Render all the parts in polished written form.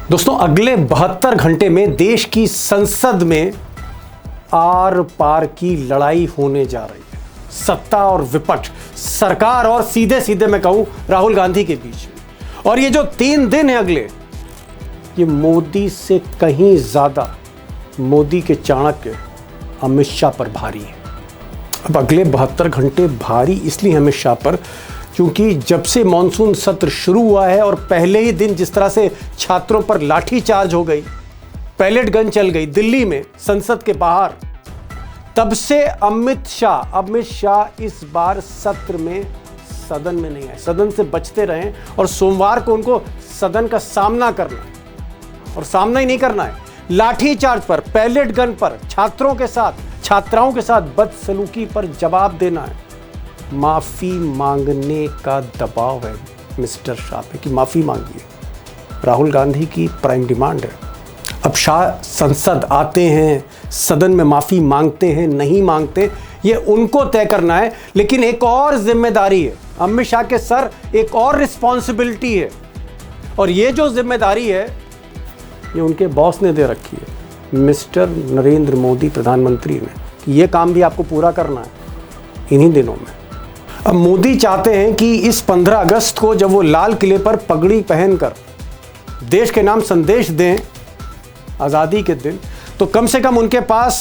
दोस्तों, अगले 72 घंटे में देश की संसद में आर पार की लड़ाई होने जा रही है। सत्ता और विपक्ष, सरकार और सीधे सीधे मैं कहूं राहुल गांधी के बीच में। और ये जो 3 दिन है अगले, ये मोदी से कहीं ज्यादा मोदी के चाणक्य अमित शाह पर भारी है। अब अगले 72 घंटे भारी इसलिए अमित शाह पर क्योंकि जब से मॉनसून सत्र शुरू हुआ है और पहले ही दिन जिस तरह से छात्रों पर लाठीचार्ज हो गई, पैलेट गन चल गई दिल्ली में संसद के बाहर, तब से अमित शाह इस बार सत्र में सदन में नहीं आए। सदन से बचते रहे और सोमवार को उनको सदन का सामना करना है। और सामना ही नहीं करना है, लाठीचार्ज पर, पैलेट गन पर, छात्राओं के साथ बदसलूकी पर जवाब देना है। माफी मांगने का दबाव है मिस्टर शाह पे कि माफी मांगिए। राहुल गांधी की प्राइम डिमांड है। अब शाह संसद आते हैं, सदन में माफी मांगते हैं, नहीं मांगते, ये उनको तय करना है। लेकिन एक और जिम्मेदारी है अमित शाह के सर, एक और रिस्पॉन्सिबिलिटी है। और ये जो जिम्मेदारी है ये उनके बॉस ने दे रखी है, मिस्टर नरेंद्र मोदी प्रधानमंत्री ने, कि ये काम भी आपको पूरा करना है इन्हीं दिनों में। अब मोदी चाहते हैं कि इस 15 अगस्त को जब वो लाल किले पर पगड़ी पहनकर देश के नाम संदेश दें आज़ादी के दिन, तो कम से कम उनके पास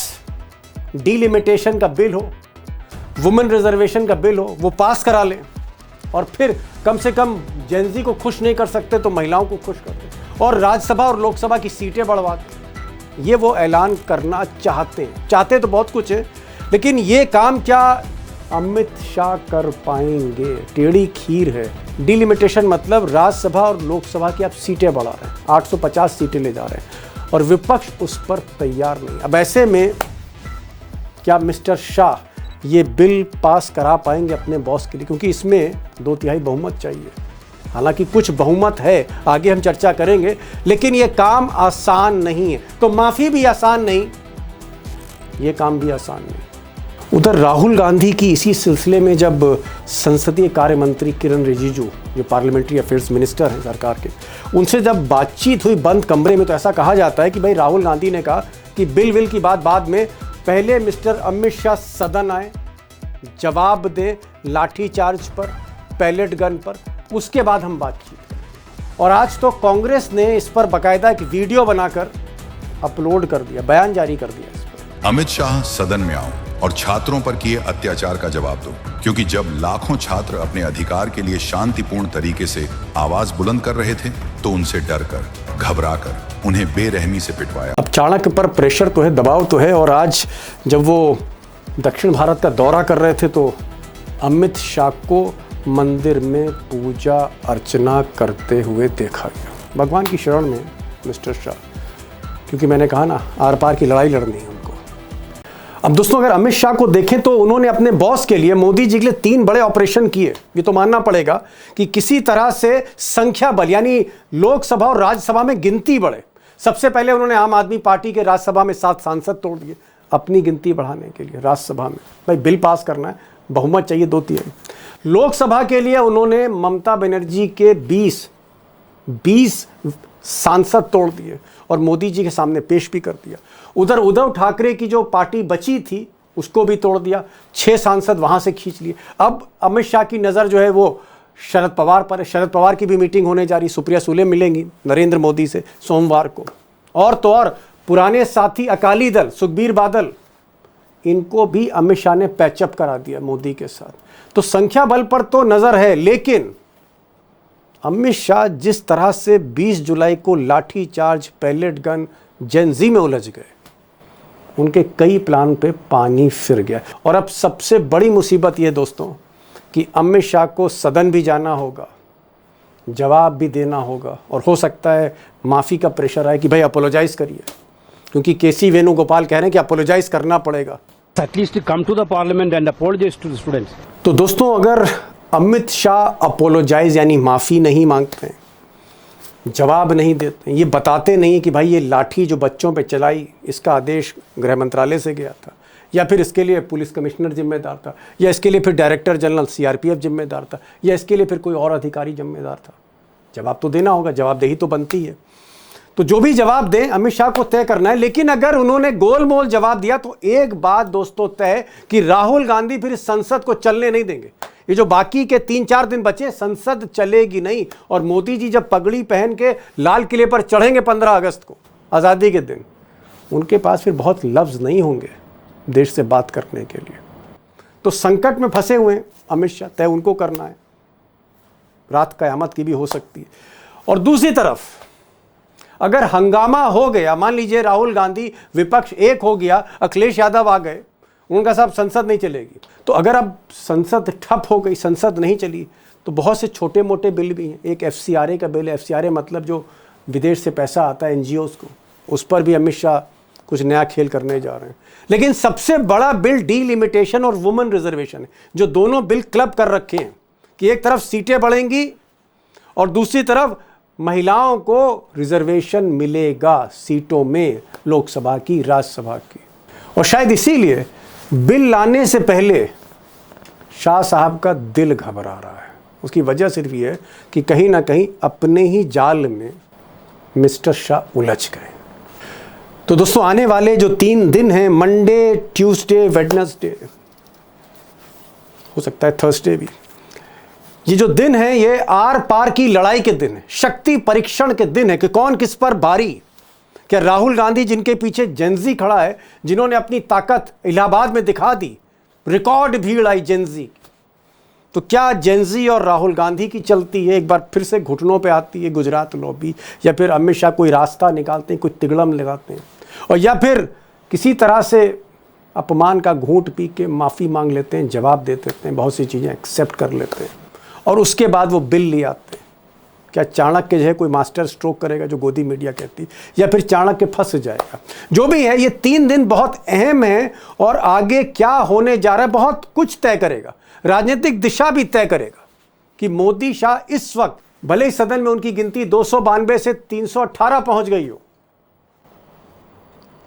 डिलिमिटेशन का बिल हो, वुमेन रिजर्वेशन का बिल हो, वो पास करा लें। और फिर कम से कम जेनजी को खुश नहीं कर सकते तो महिलाओं को खुश कर दें और राज्यसभा और लोकसभा की सीटें बढ़वा दें। ये वो ऐलान करना चाहते तो बहुत कुछ है, लेकिन ये काम क्या अमित शाह कर पाएंगे? टेढ़ी खीर है। डिलिमिटेशन मतलब राज्यसभा और लोकसभा की आप सीटें बढ़ा रहे हैं, 850 सीटें ले जा रहे हैं और विपक्ष उस पर तैयार नहीं। अब ऐसे में क्या मिस्टर शाह ये बिल पास करा पाएंगे अपने बॉस के लिए? क्योंकि इसमें 2/3 बहुमत चाहिए। हालांकि कुछ बहुमत है, आगे हम चर्चा करेंगे, लेकिन ये काम आसान नहीं है। तो माफी भी आसान नहीं, ये काम भी आसान नहीं। उधर राहुल गांधी की इसी सिलसिले में जब संसदीय कार्य मंत्री किरण रिजिजू, जो पार्लियामेंट्री अफेयर्स मिनिस्टर हैं सरकार के, उनसे जब बातचीत हुई बंद कमरे में, तो ऐसा कहा जाता है कि भाई राहुल गांधी ने कहा कि बिल की बात बाद में, पहले मिस्टर अमित शाह सदन आए, जवाब दें लाठीचार्ज पर, पैलेट गन पर, उसके बाद हम बातचीत करें। और आज तो कांग्रेस ने इस पर बाकायदा एक वीडियो बनाकर अपलोड कर दिया, बयान जारी कर दिया इस पर। अमित शाह सदन में आओ और छात्रों पर किए अत्याचार का जवाब दो, क्योंकि जब लाखों छात्र अपने अधिकार के लिए शांतिपूर्ण तरीके से आवाज बुलंद कर रहे थे तो उनसे डरकर, घबराकर उन्हें बेरहमी से पिटवाया। अब चाणक्य पर प्रेशर तो है, दबाव तो है। और आज जब वो दक्षिण भारत का दौरा कर रहे थे तो अमित शाह को मंदिर में पूजा अर्चना करते हुए देखा गया। भगवान की शरण में मिस्टर शाह, क्योंकि मैंने कहा ना, आर पार की लड़ाई लड़नी है उनको। अब दोस्तों, अगर अमित शाह को देखें तो उन्होंने अपने बॉस के लिए, मोदी जी के लिए 3 बड़े ऑपरेशन किए। ये तो मानना पड़ेगा कि किसी तरह से संख्या बल, यानी लोकसभा और राज्यसभा में गिनती बढ़े। सबसे पहले उन्होंने आम आदमी पार्टी के राज्यसभा में 7 सांसद तोड़ दिए अपनी गिनती बढ़ाने के लिए। राज्यसभा में भाई बिल पास करना है, बहुमत चाहिए 2/3। लोकसभा के लिए उन्होंने ममता बनर्जी के 20 सांसद तोड़ दिए और मोदी जी के सामने पेश भी कर दिया। उधर उद्धव ठाकरे की जो पार्टी बची थी उसको भी तोड़ दिया, 6 सांसद वहां से खींच लिए। अब अमित शाह की नज़र जो है वो शरद पवार पर है। शरद पवार की भी मीटिंग होने जा रही, सुप्रिया सुले मिलेंगी नरेंद्र मोदी से सोमवार को। और तो और पुराने साथी अकाली दल, सुखबीर बादल, इनको भी अमित शाह ने पैचअप करा दिया मोदी के साथ। तो संख्या बल पर तो नज़र है, लेकिन अमित शाह जिस तरह से 20 जुलाई को लाठीचार्ज, पैलेट गन, जेनजी में उलझ गए, उनके कई प्लान पे पानी फिर गया। और अब सबसे बड़ी मुसीबत ये दोस्तों कि अमित शाह को सदन भी जाना होगा, जवाब भी देना होगा, और हो सकता है माफ़ी का प्रेशर आए कि भाई अपोलोजाइज करिए, क्योंकि केसी वेणुगोपाल कह रहे हैं कि अपोलोजाइज करना पड़ेगा। At least come to the parliament and apologize to the students. तो दोस्तों, अगर अमित शाह अपोलोजाइज यानी माफ़ी नहीं मांगते हैं, जवाब नहीं देते हैं, ये बताते नहीं कि भाई ये लाठी जो बच्चों पे चलाई इसका आदेश गृह मंत्रालय से गया था, या फिर इसके लिए पुलिस कमिश्नर जिम्मेदार था, या इसके लिए फिर डायरेक्टर जनरल सीआरपीएफ जिम्मेदार था, या इसके लिए फिर कोई और अधिकारी जिम्मेदार था, जवाब तो देना होगा, जवाबदेही तो बनती है। तो जो भी जवाब दें अमित शाह को तय करना है, लेकिन अगर उन्होंने गोलमोल जवाब दिया तो एक बात दोस्तों तय कि राहुल गांधी फिर संसद को चलने नहीं देंगे। ये जो बाकी के 3-4 दिन बचे, संसद चलेगी नहीं। और मोदी जी जब पगड़ी पहन के लाल किले पर चढ़ेंगे 15 अगस्त को, आज़ादी के दिन, उनके पास फिर बहुत लफ्ज़ नहीं होंगे देश से बात करने के लिए। तो संकट में फंसे हुए हैं अमित शाह, तय उनको करना है, रात क़यामत की भी हो सकती है। और दूसरी तरफ अगर हंगामा हो गया, मान लीजिए राहुल गांधी विपक्ष एक हो गया, अखिलेश यादव आ गए, उनका साहब संसद नहीं चलेगी, तो अगर अब संसद ठप हो गई, संसद नहीं चली, तो बहुत से छोटे मोटे बिल भी हैं। एक FCRA का बिल है, FCRA मतलब जो विदेश से पैसा आता है NGOs को, उस पर भी अमित शाह कुछ नया खेल करने जा रहे हैं। लेकिन सबसे बड़ा बिल डीलिमिटेशन और वुमेन रिजर्वेशन है, जो दोनों बिल क्लब कर रखे हैं कि एक तरफ सीटें बढ़ेंगी और दूसरी तरफ महिलाओं को रिजर्वेशन मिलेगा सीटों में, लोकसभा की, राज्यसभा की। और शायद इसीलिए बिल लाने से पहले शाह साहब का दिल घबरा रहा है। उसकी वजह सिर्फ ये है कि कहीं ना कहीं अपने ही जाल में मिस्टर शाह उलझ गए। तो दोस्तों आने वाले जो 3 दिन हैं, मंडे, ट्यूसडे, वेडनेसडे, हो सकता है थर्सडे भी, ये जो दिन है ये आर पार की लड़ाई के दिन है, शक्ति परीक्षण के दिन है कि कौन किस पर भारी। क्या राहुल गांधी, जिनके पीछे जेंजी खड़ा है, जिन्होंने अपनी ताकत इलाहाबाद में दिखा दी, रिकॉर्ड भीड़ आई जेंजी, तो क्या जेंजी और राहुल गांधी की चलती है, एक बार फिर से घुटनों पे आती है गुजरात लॉबी, या फिर अमित शाह कोई रास्ता निकालते हैं, कोई तिगड़म लगाते हैं, और या फिर किसी तरह से अपमान का घूंट पी के माफ़ी मांग लेते हैं, जवाब दे देते हैं, बहुत सी चीज़ें एक्सेप्ट कर लेते हैं और उसके बाद वो बिल ले आते हैं। क्या चाणक्य जो है कोई मास्टर स्ट्रोक करेगा, जो गोदी मीडिया कहती, या फिर चाणक्य फंस जाएगा? जो भी है, ये 3 दिन बहुत अहम है और आगे क्या होने जा रहा है बहुत कुछ तय करेगा, राजनीतिक दिशा भी तय करेगा कि मोदी शाह इस वक्त, भले ही सदन में उनकी गिनती 292 से 318 पहुंच गई हो,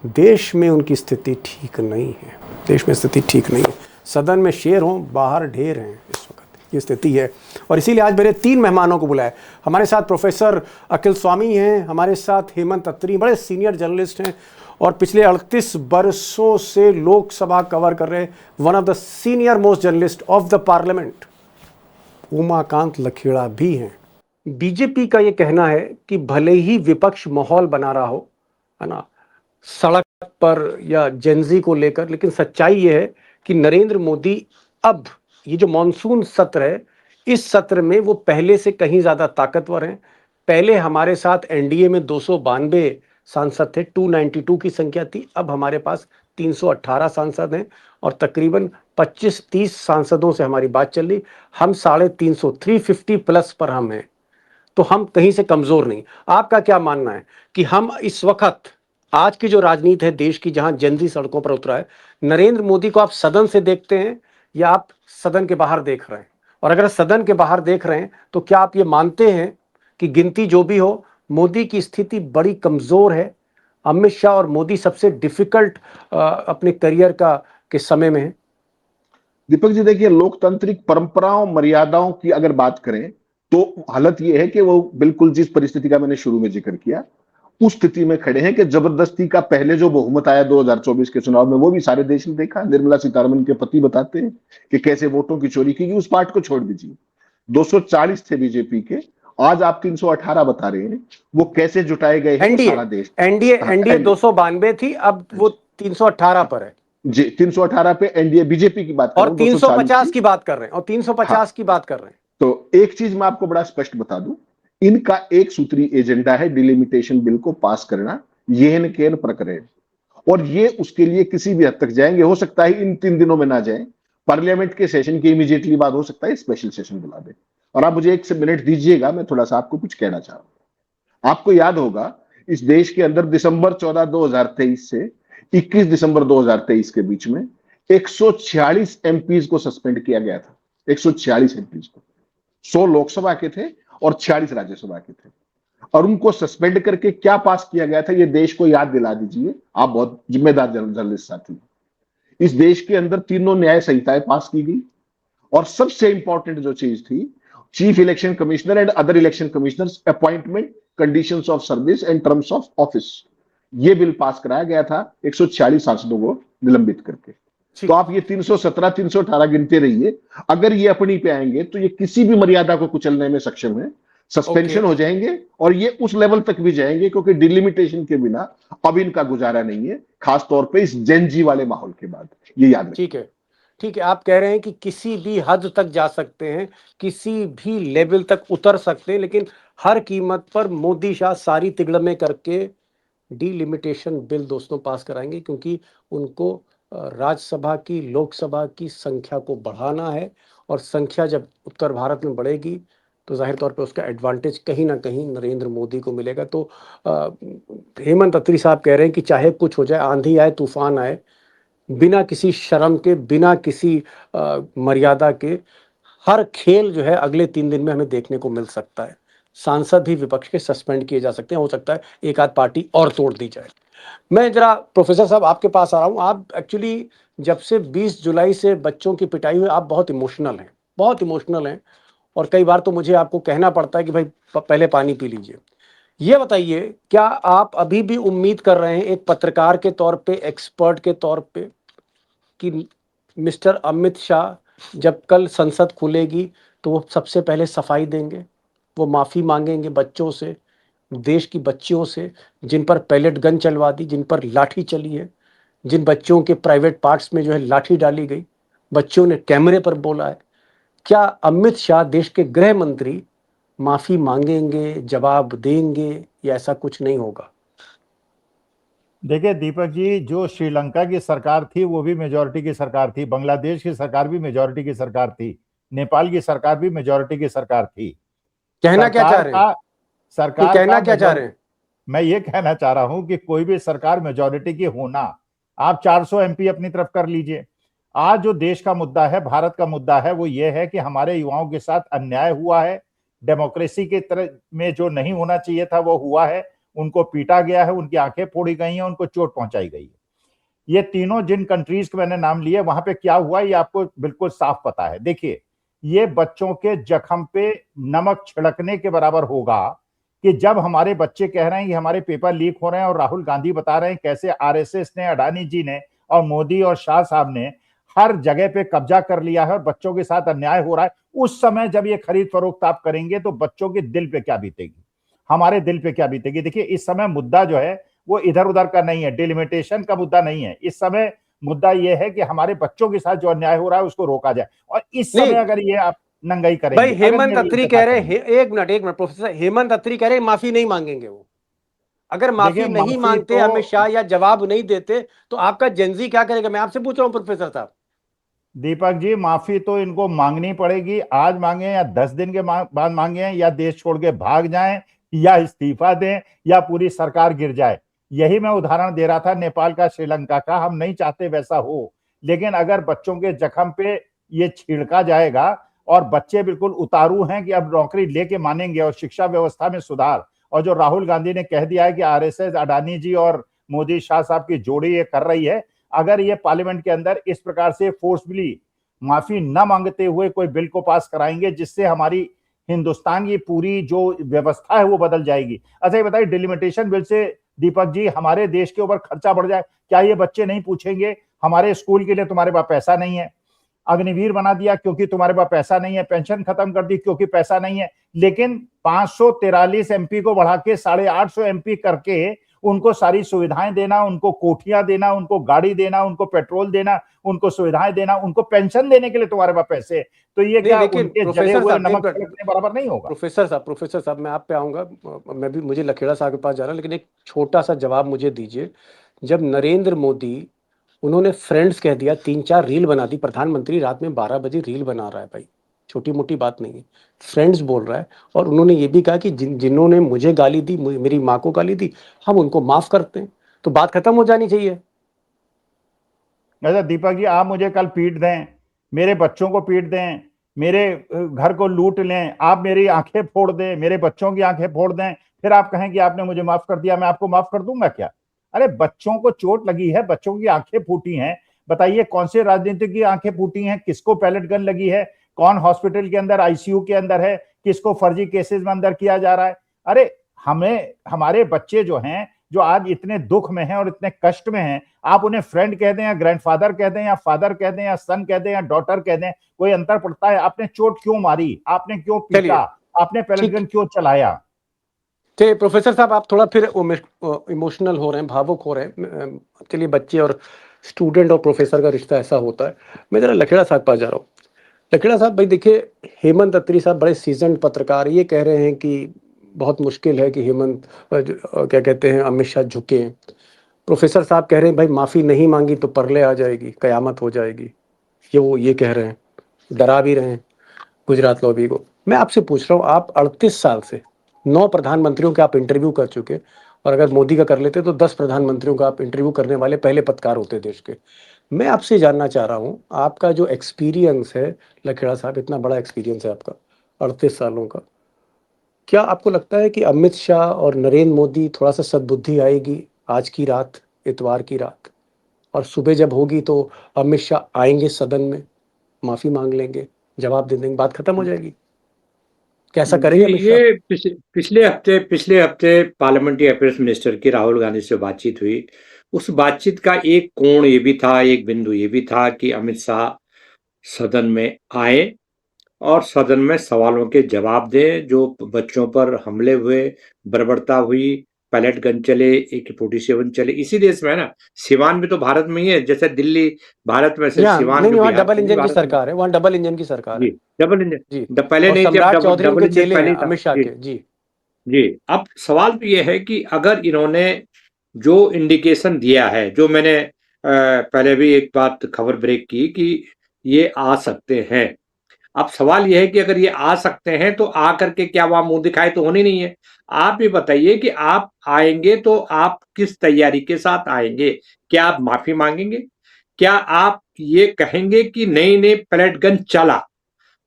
देश में उनकी स्थिति ठीक नहीं है। देश में स्थिति ठीक नहीं है, सदन में शेर हों, बाहर ढेर हैं, इस वक्त ये स्थिति है। और इसीलिए आज मेरे 3 मेहमानों को बुलाया। हमारे साथ प्रोफेसर अखिल स्वामी हैं, हमारे साथ हेमंत अत्री, बड़े सीनियर जर्नलिस्ट हैं और पिछले 38 बरसों से लोकसभा कवर कर रहे one of the senior most journalist of the parliament, Umakant Lakhera भी हैं। बीजेपी का ये कहना है कि भले ही विपक्ष माहौल बना रहा हो, है ना, सड़क पर या जेंजी को लेकर, लेकिन सच्चाई ये है कि नरेंद्र मोदी अब ये जो मॉनसून सत्र है, इस सत्र में वो पहले से कहीं ज्यादा ताकतवर हैं। पहले हमारे साथ एनडीए में 292 सांसद थे, 292 की संख्या थी, अब हमारे पास 318 सांसद हैं और तकरीबन 25-30 सांसदों से हमारी बात चल रही। हम 350, 350 प्लस पर हम हैं, तो हम कहीं से कमजोर नहीं। आपका क्या मानना है कि हम इस वक्त, आज की जो राजनीति है देश की, जहां जनजी सड़कों पर उतरा है, नरेंद्र मोदी को आप सदन से देखते हैं या आप सदन के बाहर देख रहे हैं? और अगर सदन के बाहर देख रहे हैं तो क्या आप ये मानते हैं कि गिनती जो भी हो, मोदी की स्थिति बड़ी कमजोर है, अमित शाह और मोदी सबसे डिफिकल्ट अपने करियर का के समय में है? दीपक जी देखिए, लोकतांत्रिक परंपराओं मर्यादाओं की अगर बात करें तो हालत यह है कि वो बिल्कुल जिस परिस्थिति का मैंने शुरू में जिक्र किया, उस स्थिति में खड़े हैं कि जबरदस्ती का पहले जो बहुमत आया 2024 के चुनाव में, वो भी सारे देश ने देखा। निर्मला सीतारमण के पति बताते हैं कि कैसे वोटों की चोरी की गई। उस पार्ट को छोड़ दीजिए, 240 थे बीजेपी के, आज आप 318 बता रहे हैं, वो कैसे जुटाए गए हैं सारा देश। एनडीए 292 थी, अब वो 318 पर है जी। 318 पे एनडीए बीजेपी की बात कर रहे हैं, 350 की बात कर रहे हैं, और 350 की बात कर रहे हैं। तो एक चीज मैं आपको बड़ा स्पष्ट बता दूं, इनका एक सूत्री एजेंडा है डिलिमिटेशन बिल को पास करना, येन केन प्रकरण, और ये उसके लिए किसी भी हद तक जाएंगे। हो सकता है इन 3 दिनों में ना जाए, पार्लियामेंट के सेशन के इमीडिएटली बाद हो सकता है स्पेशल सेशन बुला दे। और आप मुझे 1 मिनट दीजिएगा, मैं थोड़ा सा आपको कुछ कहना चाह रहा हूं। आपको याद होगा, इस देश के अंदर दिसंबर 14, 2023 से 21 दिसंबर 2023 के बीच में 146 एमपीज को सस्पेंड किया गया था। 146 एमपीज को, 100 लोकसभा के थे और 46 राज्यसभा के थे। और उनको सस्पेंड करके क्या पास किया गया था, ये देश को याद दिला दीजिए, आप बहुत जिम्मेदार जर्नलिस्ट साथी। इस देश के अंदर तीनों न्याय संहिताएं पास की गई, और सबसे इंपॉर्टेंट जो चीज थी, chief election commissioner and other election commissioners appointment conditions of service and terms of office. ये बिल पास कराया गया था 146 सांसदों को निलंबित करके। तो आप ये 317 318 गिनते रहिए, अगर ये अपनी पे आएंगे तो ये किसी भी मर्यादा को कुचलने में सक्षम है। सस्पेंशन हो जाएंगे और ये उस लेवल तक भी जाएंगे, क्योंकि डिलिमिटेशन के बिना अब इनका गुजारा नहीं है, खासतौर पे इस जेनजी वाले माहौल के बाद। ये याद रखिए। ठीक है, ठीक है। आप कह रहे हैं कि किसी भी हद तक जा सकते हैं, किसी भी लेवल तक उतर सकते हैं, लेकिन हर कीमत पर मोदी शाह सारी तिगड़में करके डिलिमिटेशन बिल दोस्तों पास कराएंगे, क्योंकि उनको राज्यसभा की, लोकसभा की संख्या को बढ़ाना है। और संख्या जब उत्तर भारत में बढ़ेगी तो जाहिर तौर पे उसका एडवांटेज कहीं ना कहीं नरेंद्र मोदी को मिलेगा। तो हेमंत अत्री साहब कह रहे हैं कि चाहे कुछ हो जाए, आंधी आए, तूफान आए, बिना किसी शर्म के, बिना किसी मर्यादा के, हर खेल जो है अगले 3 दिन में हमें देखने को मिल सकता है। सांसद भी विपक्ष के सस्पेंड किए जा सकते हैं, हो सकता है एक आध पार्टी और तोड़ दी जाए। मैं जरा प्रोफेसर साहब आपके पास आ रहा हूँ। आप एक्चुअली जब से 20 जुलाई से बच्चों की पिटाई हुई, आप बहुत इमोशनल हैं, बहुत इमोशनल हैं। और कई बार तो मुझे आपको कहना पड़ता है कि भाई पहले पानी पी लीजिए। ये बताइए, क्या आप अभी भी उम्मीद कर रहे हैं एक पत्रकार के तौर पे, एक्सपर्ट के तौर पे, कि मिस्टर अमित शाह जब कल संसद खुलेगी तो वो सबसे पहले सफाई देंगे, वो माफ़ी मांगेंगे बच्चों से, देश की बच्चियों से, जिन पर पैलेट गन चलवा दी, जिन पर लाठी चली है, जिन बच्चों के प्राइवेट पार्ट्स में जो है लाठी डाली गई, बच्चों ने कैमरे पर बोला है? क्या अमित शाह देश के गृह मंत्री माफ़ी मांगेंगे, जवाब देंगे, या ऐसा कुछ नहीं होगा? देखिए दीपक जी, जो श्रीलंका की सरकार थी वो भी मेजॉरिटी की सरकार थी, बांग्लादेश की सरकार भी मेजॉरिटी की सरकार थी, नेपाल की सरकार भी मेजॉरिटी की सरकार थी। कहना क्या चाह रहे हैं? सरकार कहना का क्या चाह रहे हैं? मैं ये कहना चाह रहा हूं कि कोई भी सरकार मेजॉरिटी की होना, आप 400 एमपी अपनी तरफ कर लीजिए। आज जो देश का मुद्दा है, भारत का मुद्दा है, वो ये है कि हमारे युवाओं के साथ अन्याय हुआ है, डेमोक्रेसी के तरह में जो नहीं होना चाहिए था वो हुआ है, उनको पीटा गया है, उनकी आंखें फोड़ी गई हैं, उनको चोट पहुंचाई गई है। ये तीनों जिन कंट्रीज के मैंने नाम लिए, वहां पे क्या हुआ ये आपको बिल्कुल साफ पता है। देखिए, ये बच्चों के जख्म पे नमक छिड़कने के बराबर होगा कि जब हमारे बच्चे कह रहे हैं कि हमारे पेपर लीक हो रहे हैं और राहुल गांधी बता रहे हैं कैसे आरएसएस ने, अडानी जी ने और मोदी और शाह साहब ने हर जगह पे कब्जा कर लिया है और बच्चों के साथ अन्याय हो रहा है। उस समय जब ये खरीद फरोख्त आप करेंगे तो बच्चों के दिल पे क्या बीतेगी, हमारे दिल पे क्या बीतेगी। देखिए, इस समय मुद्दा जो है वो इधर उधर का नहीं है, डिलिमिटेशन का मुद्दा नहीं है। इस समय मुद्दा ये है कि हमारे बच्चों के साथ जो अन्याय हो रहा है उसको रोका जाए। और इस समय अगर ये आप नंगाई करेंगे, भाई हेमंत अत्री कह रहे हैं, एक मिनट प्रोफेसर, हेमंत अत्री कह रहे हैं माफी नहीं मांगेंगे वो। अगर माफी नहीं मांगते अमित शाह या जवाब नहीं देते तो आपका जेनजी क्या करेगा? मैं आपसे पूछ रहा हूं प्रोफेसर साहब। दीपक जी, माफी तो इनको मांगनी पड़ेगी, आज मांगे या 10 दिन के बाद मांगे, या देश छोड़ के भाग जाएं, या इस्तीफा दें, या पूरी सरकार गिर जाए। यही मैं उदाहरण दे रहा था नेपाल का, श्रीलंका का। हम नहीं चाहते वैसा हो, लेकिन अगर बच्चों के जख्म पे ये छिड़का जाएगा और बच्चे बिल्कुल उतारू हैं कि अब नौकरी लेके मानेंगे और शिक्षा व्यवस्था में सुधार, और जो राहुल गांधी ने कह दिया है कि आरएसएस, अडानी जी और मोदी शाह साहब की जोड़ी ये कर रही है, अगर ये पार्लियामेंट के अंदर इस प्रकार से फोर्सफुली माफी न मांगते हुए कोई बिल को पास कराएंगे जिससे हमारी हिंदुस्तान की पूरी जो व्यवस्था है वो बदल जाएगी। अच्छा ये बताइए, डिलिमिटेशन बिल से दीपक जी हमारे देश के ऊपर खर्चा बढ़ जाए, क्या ये बच्चे नहीं पूछेंगे हमारे स्कूल के लिए तुम्हारे पास पैसा नहीं है? अग्निवीर बना दिया क्योंकि तुम्हारे पास पैसा नहीं है, पेंशन खत्म कर दी क्योंकि पैसा नहीं है। लेकिन 543 एमपी को बढ़ा के 850 एमपी करके उनको सारी सुविधाएं देना, उनको कोठियां देना, उनको गाड़ी देना, उनको पेट्रोल देना, उनको सुविधाएं देना, उनको पेंशन देने के लिए तुम्हारे पास पैसे, तो ये क्या उनके जले हुए नमक छिड़कने बराबर नहीं होगा? प्रोफेसर साहब मैं आप पे आऊंगा, मैं भी, मुझे लखेड़ा साहब के पास जा रहा है, लेकिन एक छोटा सा जवाब मुझे दीजिए। जब नरेंद्र मोदी, उन्होंने फ्रेंड्स कह दिया, 3-4 रील बना दी, प्रधानमंत्री रात में 12 बजे रील बना रहा है भाई, छोटी मोटी बात नहीं है, फ्रेंड्स बोल रहा है। और उन्होंने ये भी कहा कि जिन्होंने मुझे गाली दी, मेरी माँ को गाली दी, हम उनको माफ करते हैं, तो बात खत्म हो जानी चाहिए। अच्छा दीपक जी, आप मुझे कल पीट दें, मेरे बच्चों को पीट दें, मेरे घर को लूट लें, आप मेरी आंखें फोड़ दें, मेरे बच्चों की आंखें फोड़ दें, फिर आप कहें कि आपने मुझे माफ कर दिया, मैं आपको माफ कर दूंगा क्या? अरे बच्चों को चोट लगी है, बच्चों की आंखें फूटी हैं, बताइए कौन से राजनीतिक की आंखें फूटी हैं? किसको पैलेट गन लगी है? कौन हॉस्पिटल के अंदर आईसीयू के अंदर है? किसको फर्जी केसेस में अंदर किया जा रहा है? अरे हमें हमारे बच्चे जो हैं, जो आज इतने दुख में हैं और इतने कष्ट में हैं, आप उन्हें फ्रेंड कह दें या ग्रैंडफादर कह दें या फादर कह दें या सन कह दें या डॉटर कह दें, कोई अंतर पड़ता है? आपने चोट क्यों मारी, आपने क्यों पीटा, चलिए, आपने पेलेट ठीक। गन क्यों चलाया? चलिए प्रोफेसर साहब, आप थोड़ा फिर इमोशनल हो रहे हैं, भावुक हो रहे हैं। चलिए, बच्चे और स्टूडेंट और प्रोफेसर का रिश्ता ऐसा होता है। मैं जरा लखेड़ा साहब पास जा रहा हूँ। लखेड़ा साहब भाई देखिए, हेमंत अत्री साहब बड़े सीजन्ड पत्रकार, ये कह रहे हैं कि बहुत मुश्किल है कि हेमंत क्या कहते हैं, अमित शाह झुके। प्रोफेसर साहब कह रहे हैं भाई माफ़ी नहीं मांगी तो परले आ जाएगी, कयामत हो जाएगी। ये कह रहे हैं, डरा भी रहे हैं गुजरात लॉबी को। मैं आपसे पूछ रहा हूँ, आप 38 साल से 9 प्रधानमंत्रियों के आप इंटरव्यू कर चुके, और अगर मोदी का कर लेते तो 10 प्रधानमंत्रियों का आप इंटरव्यू करने वाले पहले पत्रकार होते देश के। मैं आपसे जानना चाह रहा हूँ, आपका जो एक्सपीरियंस है लखेड़ा साहब, इतना बड़ा एक्सपीरियंस है आपका 38 सालों का, क्या आपको लगता है कि अमित शाह और नरेंद्र मोदी थोड़ा सा सद्बुद्धि आएगी आज की रात, इतवार की रात, और सुबह जब होगी तो अमित शाह आएंगे सदन में, माफी मांग लेंगे, जवाब दे देंगे, बात खत्म हो जाएगी? कैसा जी, करेंगे अमित शाह? ये पिछले हफ्ते पार्लियामेंट्री अफेयर्स मिनिस्टर की राहुल गांधी से बातचीत हुई। उस बातचीत का एक कोण ये भी था, एक बिंदु ये भी था कि अमित शाह सदन में आए और सदन में सवालों के जवाब दें। जो बच्चों पर हमले हुए, बर्बरता हुई, पैलेट गन चले, AK-47 चले, इसी देश में है ना। सिवान भी तो भारत में ही है, जैसे दिल्ली भारत में, से सिवान नहीं भी नहीं, वहाँ बिहार डबल में भी इंजन की भारत में। सरकार है, वहाँ डबल इंजन की सरकार जी, है। Double engine. जी, पहले और नहीं थे, अब सम्राट चौधरी डबल उनके इंजन चेले पहले हैं ही था। अमित शाह जी के। जी जी। अब सवाल तो ये है कि अगर इन्होंने जो इंडिकेशन दिया है, जो मैंने पहले भी एक बात खबर ब्रेक की कि ये आ सकते हैं। अब सवाल ये है कि अगर ये आ सकते हैं तो आ करके क्या वहां मुंह दिखाए तो होनी नहीं है। आप ये बताइए कि आप आएंगे तो आप किस तैयारी के साथ आएंगे? क्या आप माफी मांगेंगे? क्या आप ये कहेंगे कि नहीं नहीं पैलेट गन चला?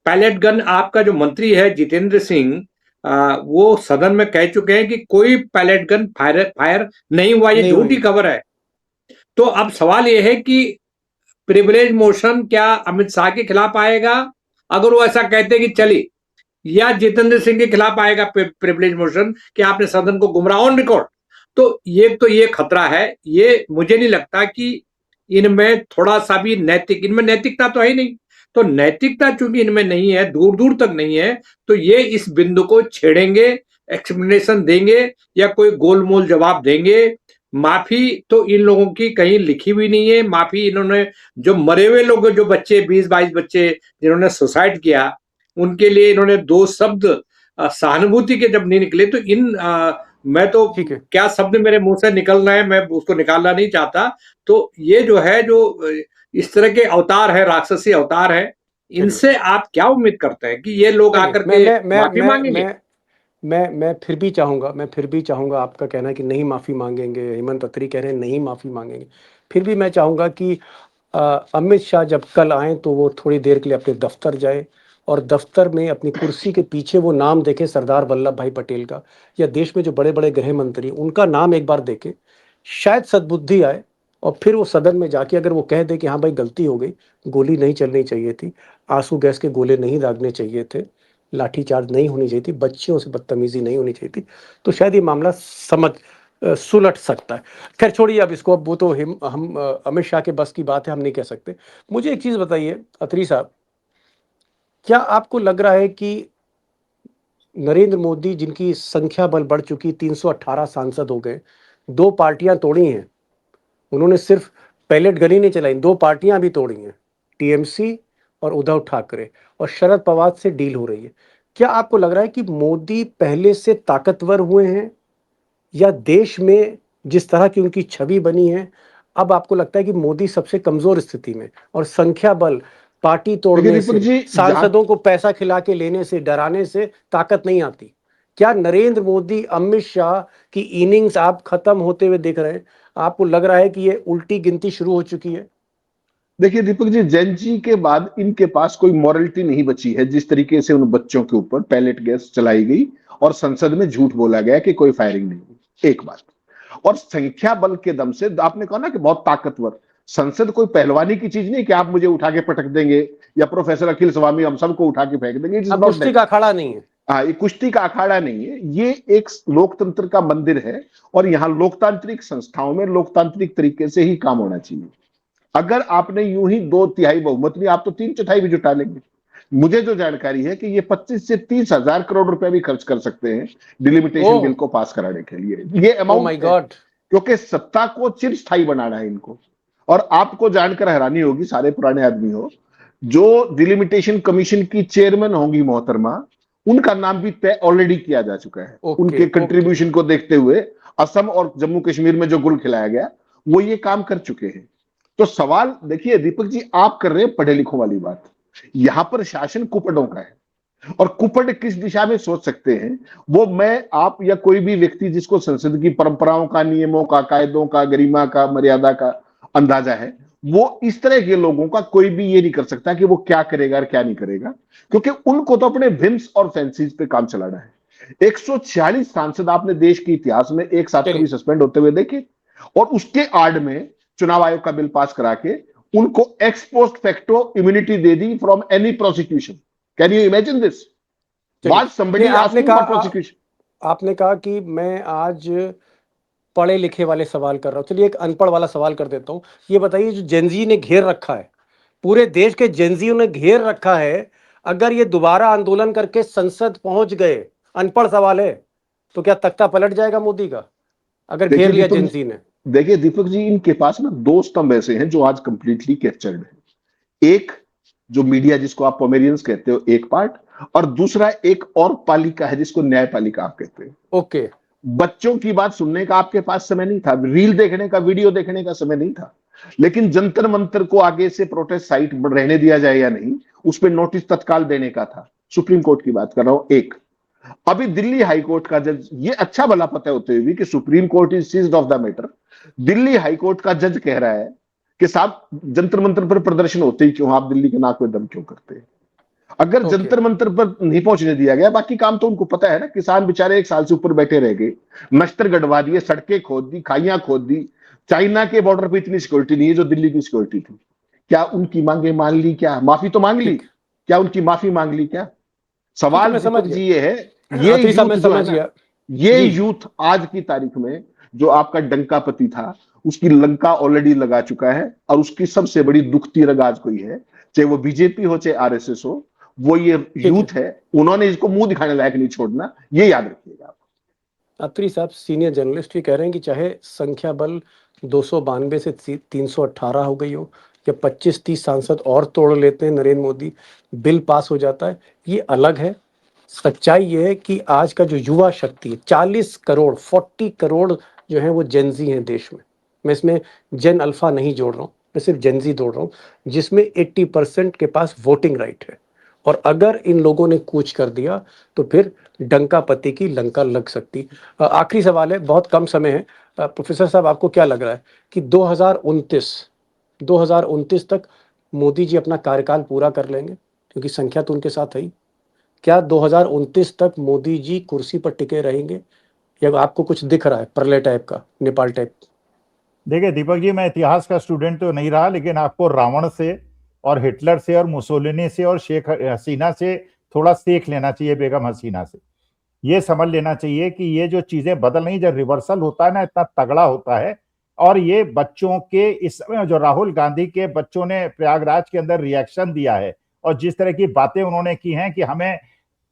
पैलेट गन, आपका जो मंत्री है जितेंद्र सिंह, वो सदन में कह चुके हैं कि कोई पैलेट गन फायर नहीं हुआ, ये नहीं झूठी हुई। खबर है। तो अब सवाल ये है कि प्रिविलेज मोशन क्या अमित शाह के खिलाफ आएगा अगर वो ऐसा कहते हैं कि चली, या जितेंद्र सिंह के खिलाफ आएगा प्रिविलेज मोशन कि आपने सदन को गुमराह ऑन रिकॉर्ड? तो ये खतरा है। ये मुझे नहीं लगता कि इनमें थोड़ा सा भी इनमें नैतिकता तो है ही नहीं। तो नैतिकता चूंकि इनमें नहीं है, दूर दूर तक नहीं है, तो ये इस बिंदु को छेड़ेंगे, एक्सप्लेनेशन देंगे या कोई गोलमोल जवाब देंगे। माफी तो इन लोगों की कहीं लिखी हुई नहीं है। माफी इन्होंने, जो मरे हुए लोग, जो बच्चे 20-22 बच्चे जिन्होंने सुसाइड किया, उनके लिए इन्होंने 2 शब्द सहानुभूति के जब नहीं निकले तो मैं तो, ठीक है, क्या शब्द मेरे मुंह से निकलना है, मैं उसको निकालना नहीं चाहता। तो ये जो है, जो इस तरह के अवतार है, राक्षसी अवतार है, चलिए इनसे आप क्या उम्मीद करते हैं कि ये लोग चलिए, आकर मैं के मैं मैं माफी मैं मांगेंगे? मैं फिर भी चाहूंगा, आपका कहना है कि नहीं माफी मांगेंगे, हेमंत अत्री कह रहे हैं नहीं माफी मांगेंगे, फिर भी मैं चाहूंगा कि अ, अमित शाह जब कल आए तो वो थोड़ी देर के लिए अपने दफ्तर जाए, और दफ्तर में अपनी कुर्सी के पीछे वो नाम देखे सरदार वल्लभ भाई पटेल का, या देश में जो बड़े बड़े गृह मंत्री उनका नाम एक बार देखे, शायद सद्बुद्धि आए। और फिर वो सदन में जाके अगर वो कह दे कि हाँ भाई गलती हो गई, गोली नहीं चलनी चाहिए थी, आंसू गैस के गोले नहीं दागने चाहिए थे, लाठीचार्ज नहीं होनी चाहिए थी, बच्चियों से बदतमीजी नहीं होनी चाहिए थी, तो शायद ये मामला सुलट सकता है। खैर छोड़िए अब इसको, अब वो तो हम अमित शाह के बस की बात है, हम नहीं कह सकते। मुझे एक चीज बताइए अत्री साहब, क्या आपको लग रहा है कि नरेंद्र मोदी, जिनकी संख्या बल बढ़ चुकी, 318 सांसद हो गए, 2 पार्टियां तोड़ी हैं, उन्होंने सिर्फ पैलेट गन ही नहीं चलाई, 2 पार्टियां भी तोड़ी हैं, टीएमसी और उद्धव ठाकरे, और शरद पवार से डील हो रही है। क्या आपको लग रहा है कि मोदी पहले से ताकतवर हुए हैं, या देश में जिस तरह की उनकी छवि बनी है, अब आपको लगता है कि मोदी सबसे कमजोर स्थिति में, और संख्या बल, पार्टी देखिए तोड़ने दीपक से, जी, जहां सांसदों को पैसा खिला के लेने से, डराने से ताकत नहीं आती? क्या नरेंद्र मोदी, अमित शाह की इनिंग्स आप खत्म होते हुए देख रहे हैं? आपको लग रहा है कि ये उल्टी गिनती शुरू हो चुकी है? देखिए दीपक जी, जैन जी के बाद इनके पास कोई मॉरलिटी नहीं बची है। जिस तरीके से उन बच्चों के ऊपर पैलेट गैस चलाई गई और संसद में झूठ बोला गया कि कोई फायरिंग नहीं हुई, एक बात। और संख्या बल के दम से आपने कहा ना कि बहुत ताकतवर संसद, कोई पहलवानी की चीज नहीं कि आप मुझे उठा के पटक देंगे या प्रोफेसर अखिल स्वामी हम सबको उठा के फेंक देंगे। इट इज अब नॉट कुश्ती दैट। का अखाड़ा नहीं है। हाँ, ये कुश्ती का अखाड़ा नहीं है, ये एक लोकतंत्र का मंदिर है और यहाँ लोकतांत्रिक संस्थाओं में लोकतांत्रिक तरीके से ही काम होना चाहिए। अगर आपने यूं ही 2/3 बहुमत नहीं, आप तो 3/4 भी जुटा लेंगे। मुझे जो जानकारी है कि ये 25 से 30 हजार करोड़ रुपए भी खर्च कर सकते हैं डिलिमिटेशन ओह बिल को पास कराने के लिए। ये ओ माय अमाउंट है, गॉड। क्योंकि सत्ता को चिरस्थायी बनाना है इनको। और आपको जानकर हैरानी होगी, सारे पुराने आदमी हो, जो डिलिमिटेशन कमीशन की चेयरमैन होंगी मोहतरमा, उनका नाम भी तय ऑलरेडी किया जा चुका है। ओके उनके ओके। कंट्रीब्यूशन को देखते हुए असम और जम्मू कश्मीर में जो गुल खिलाया गया, वो ये काम कर चुके हैं। तो सवाल देखिए दीपक जी, आप कर रहे हैं पढ़े लिखों वाली बात, यहां पर शासन कुपड़ों का है। और कुपड़ किस दिशा में सोच सकते हैं, वो मैं, आप या कोई भी व्यक्ति जिसको संसद की परंपराओं का, नियमों का, कायदों का, गरिमा का, मर्यादा का अंदाजा है, वो इस तरह के लोगों का कोई भी ये नहीं कर सकता कि वो क्या करेगा और क्या नहीं करेगा, क्योंकि उनको तो अपने विम्स और फैंसीज पे काम चलाना है। 146 सांसद आपने देश के इतिहास में एक साथ कभी सस्पेंड होते हुए देखे? और उसके आड़ में चुनाव आयोग का बिल पास करा के उनको x post facto immunity they the from any prosecution. Can you imagine this? Was somebody asking for prosecution? आपने कहा कि मैं आज पढ़े लिखे वाले सवाल कर रहा हूँ, चलिए एक अनपढ़ वाला सवाल कर देता हूँ। ये बताइए, जो जेनजी ने घेर रखा है, पूरे देश के जेनजियों ने घेर रखा है, अगर ये दोबारा आंदोलन करके संसद पहुंच गए, अनपढ़ सवाल है, तो क्या तख्ता पलट जाएगा मोदी का, अगर घेर लिया जेनजी ने? देखिए दीपक जी, इनके पास ना दो स्तंभ ऐसे हैं जो आज कंप्लीटली कैप्चर्ड है। एक जो मीडिया जिसको आप पोमेरियंस कहते हो, एक पार्ट, और दूसरा एक और पालिका है जिसको न्यायपालिका आप कहते हैं। ओके। बच्चों की बात सुनने का आपके पास समय नहीं था, रील देखने का, वीडियो देखने का समय नहीं था, लेकिन जंतर मंतर को आगे से प्रोटेस्ट साइट रहने दिया जाए या नहीं, उस पर नोटिस तत्काल देने का था। सुप्रीम कोर्ट की बात कर रहा हूं। एक अभी दिल्ली हाई कोर्ट का जज, ये अच्छा भला पता होते हुए भी कि supreme court is seized of the matter, Delhi high court का जज कह रहा है कि साहब जंतर मंतर पर प्रदर्शन होते ही क्यों, आप दिल्ली के नाक में दम क्यों करते हैं? अगर जंतर मंतर पर नहीं पहुंचने दिया गया, बाकी काम तो उनको पता है ना। किसान बेचारे 1 साल से ऊपर बैठे रह गए, नश्तर गड़वा दिए, सड़कें खोद दी, खाइयां खोद दी। चाइना के बॉर्डर पे इतनी सिक्योरिटी नहीं है जो दिल्ली की सिक्योरिटी थी। क्या उनकी मांगे मान ली? क्या माफी तो मांग ली? क्या उनकी माफी मांग ली? क्या सवाल दीपक जी ये है, ये यूथ जो है ना, ये यूथ आज की तारीख में जो आपका डंका पति था, उसकी लंका ऑलरेडी लगा चुका है। और उसकी सबसे बड़ी दुखती रग आज कोई है, चाहे वो बीजेपी हो चाहे आरएसएस हो, वो ये यूथ है। उन्होंने इसको मुंह दिखाने लायक नहीं छोड़ना, ये याद रखिएगा। अत्री साहब सीनियर जर्नलिस्ट भी कह रहे हैं कि चाहे संख्या बल 292 से 318 हो गई हो, या 25-30 सांसद और तोड़ लेते हैं, नरेंद्र मोदी, बिल पास हो जाता है, ये अलग है। सच्चाई ये है कि आज का जो युवा शक्ति है, 40 करोड़ 40 करोड़ जो है वो जेनजी हैं देश में। मैं इसमें जेन अल्फा नहीं जोड़ रहा हूँ, मैं सिर्फ जेनजी जोड़ रहा हूँ, जिसमें 80% के पास वोटिंग राइट है। और अगर इन लोगों ने कूच कर दिया तो फिर डंका पति की लंका लग सकती। आखिरी सवाल है, बहुत कम समय है। प्रोफेसर साहब, आपको क्या लग रहा है कि 2029 तक मोदी जी अपना कार्यकाल पूरा कर लेंगे, क्योंकि संख्या तो उनके साथ है ही? क्या 2029 तक मोदी जी कुर्सी पर टिके रहेंगे, या आपको कुछ दिख रहा है प्रलय टाइप का, नेपाल टाइप? देखिए दीपक जी, मैं इतिहास का स्टूडेंट तो नहीं रहा, लेकिन आपको रावण से और हिटलर से और मुसोलिनी से और शेख हसीना से थोड़ा सीख लेना चाहिए, बेगम हसीना से। ये समझ लेना चाहिए कि ये जो चीजें बदल नहीं, जब रिवर्सल होता है ना, इतना तगड़ा होता है। और ये बच्चों के इस समय जो राहुल गांधी के बच्चों ने प्रयागराज के अंदर रिएक्शन दिया है और जिस तरह की बातें उन्होंने की हैं कि हमें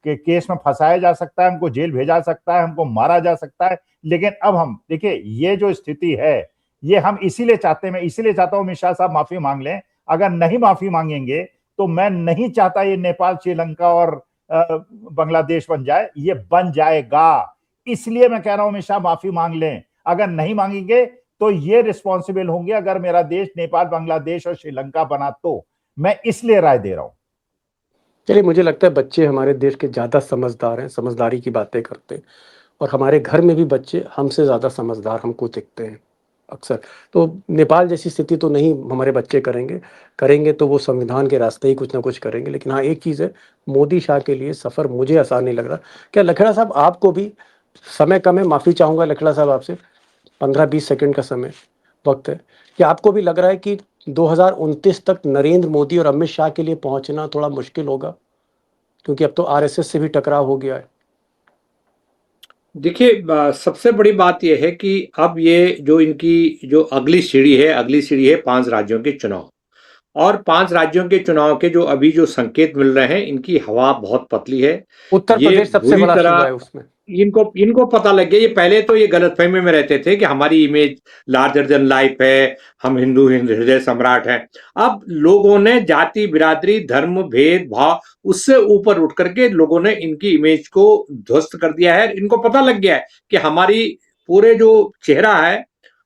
केस में फंसाया जा सकता है, हमको जेल भेजा सकता है, हमको मारा जा सकता है। लेकिन अब हम देखिए, ये जो स्थिति है, ये हम इसीलिए चाहते हैं, मैं इसीलिए चाहता हूं अमित शाह साहब माफी मांग लें। अगर नहीं माफी मांगेंगे तो मैं नहीं चाहता ये नेपाल, श्रीलंका और बांग्लादेश बन जाए। ये बन जाएगा, इसलिए मैं कह रहा हूं अमित शाह माफी मांग लें। अगर नहीं मांगेंगे तो ये रिस्पॉन्सिबल होंगे अगर मेरा देश नेपाल, बांग्लादेश और श्रीलंका बना तो। मैं इसलिए राय दे रहा हूं। चलिए, मुझे लगता है बच्चे हमारे देश के ज़्यादा समझदार हैं, समझदारी की बातें करते हैं, और हमारे घर में भी बच्चे हमसे ज़्यादा समझदार हमको दिखते हैं अक्सर। तो नेपाल जैसी स्थिति तो नहीं हमारे बच्चे करेंगे तो वो संविधान के रास्ते ही कुछ ना कुछ करेंगे। लेकिन हाँ, एक चीज़ है, मोदी शाह के लिए सफ़र मुझे आसान नहीं लग रहा। क्या लखेड़ा साहब, आपको भी समय कम है, माफ़ी चाहूँगा लखेड़ा साहब आपसे, 15-20 सेकंड का समय वक्त है, क्या आपको भी लग रहा है कि 2029 तक नरेंद्र मोदी और अमित शाह के लिए पहुंचना थोड़ा मुश्किल होगा? क्योंकि अब तो आरएसएस से भी टकराव हो गया है। देखिए, सबसे बड़ी बात यह है कि अब ये जो इनकी जो अगली सीढ़ी है 5 राज्यों के चुनाव। और 5 राज्यों के चुनाव के जो अभी जो संकेत मिल रहे हैं, इनकी हवा बहुत पतली है। उत्तर ये प्रदेश सबसे बुरी बड़ा सूबा तरह है उसमें। इनको पता लग गया। ये पहले तो ये गलतफहमी में रहते थे कि हमारी इमेज लार्जर देन लाइफ है, हम हिंदू हृदय सम्राट हैं। अब लोगों ने जाति, बिरादरी, धर्म, भेद भाव उससे ऊपर उठ करके लोगों ने इनकी इमेज को ध्वस्त कर दिया है। इनको पता लग गया है कि हमारी पूरे जो चेहरा है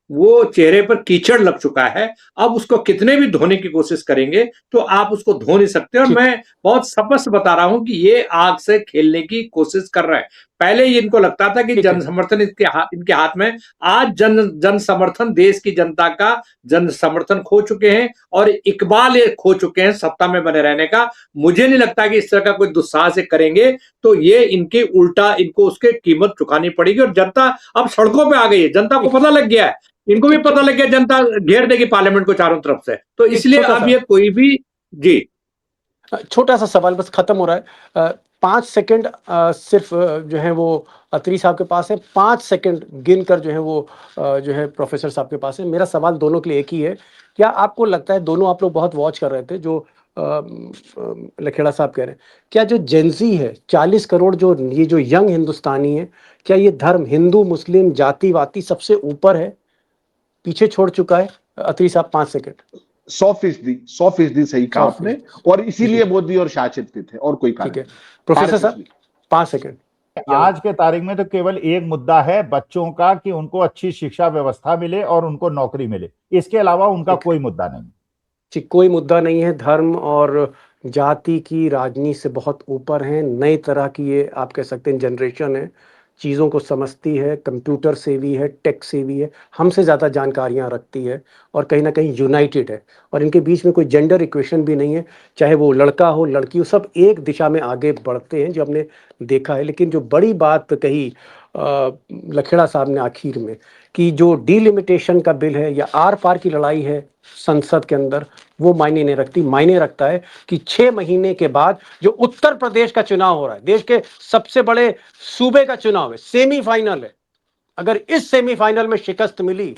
वो चेहरे पर कीचड़ लग चुका है। अब उसको कितने भी धोने की कोशिश करेंगे तो आप उसको धो नहीं सकते। और ठीक। मैं बहुत स्पष्ट बता रहा हूं कि ये आग से खेलने की कोशिश कर रहे हैं। पहले ही इनको लगता था कि ठीक है। जन समर्थन इनके हाथ में। आज जन समर्थन, देश की जनता का जन समर्थन खो चुके हैं और इकबाल ये खो चुके हैं सत्ता में बने रहने का। मुझे नहीं लगता कि इस तरह का कोई दुस्साहस करेंगे तो ये इनके उल्टा इनको उसके कीमत चुकानी पड़ेगी। और जनता अब सड़कों पे आ गई है। जनता को पता लग गया है, इनको भी पता लग गया, जनता घेर देगी पार्लियामेंट को चारों तरफ से। तो इसलिए अब ये कोई भी जी छोटा सा सवाल बस खत्म हो रहा है। 5 सेकंड सिर्फ जो है वो अत्री साहब के पास है। 5 सेकंड गिनकर जो है वो जो है प्रोफेसर साहब के पास है। मेरा सवाल दोनों के लिए एक ही है। क्या आपको लगता है, दोनों आप लोग बहुत वॉच कर रहे थे जो लखेड़ा साहब कह रहे हैं, क्या जो जेंजी है 40 करोड़ जो ये जो यंग हिंदुस्तानी है, क्या ये धर्म हिंदू मुस्लिम जाति वाती सबसे ऊपर है, पीछे छोड़ चुका है? अत्री साहब 5 सेकंड। 100% सही कहा आपने। और इसीलिए मोदी और शाह चिंतित थे, और कोई कारण ठीक है नहीं। प्रोफेसर RSS साहब भी। 5 सेकंड। आज के तारीख में तो केवल एक मुद्दा है बच्चों का कि उनको अच्छी शिक्षा व्यवस्था मिले और उनको नौकरी मिले। इसके अलावा उनका कोई मुद्दा नहीं। जी, कोई मुद्दा नहीं है। धर्म और जाति की राजनीति से बहुत ऊपर हैं। नई तरह की ये आप कह सकते हैं जनरेशन है, चीज़ों को समझती है, कंप्यूटर सेवी है, टेक सेवी है, हमसे ज़्यादा जानकारियाँ रखती है और कहीं ना कहीं यूनाइटेड है। और इनके बीच में कोई जेंडर इक्वेशन भी नहीं है, चाहे वो लड़का हो लड़की हो, सब एक दिशा में आगे बढ़ते हैं जो हमने देखा है। लेकिन जो बड़ी बात कही लखेड़ा साहब ने आखिर में, कि जो डिलिमिटेशन का बिल है या आर पार की लड़ाई है संसद के अंदर, वो मायने नहीं रखती। मायने रखता है कि 6 महीने के बाद जो उत्तर प्रदेश का चुनाव हो रहा है, देश के सबसे बड़े सूबे का चुनाव है, सेमीफाइनल है। अगर इस सेमीफाइनल में शिकस्त मिली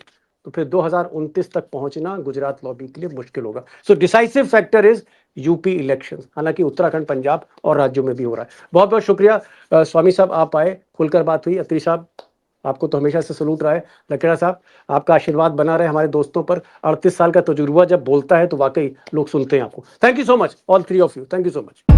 तो फिर 2029 तक पहुंचना गुजरात लॉबी के लिए मुश्किल होगा। So decisive factor is UP election. हालांकि उत्तराखंड, पंजाब और राज्यों में भी हो रहा है। बहुत बहुत शुक्रिया स्वामी साहब, आप आए, खुलकर बात हुई। अत्री साहब, आपको तो हमेशा से सलूट रहा है। लखेड़ा साहब, आपका आशीर्वाद बना रहे हमारे दोस्तों पर। 38 साल का तजुर्बा जब बोलता है तो वाकई लोग सुनते हैं आपको। Thank you so much all three of you. Thank you so much.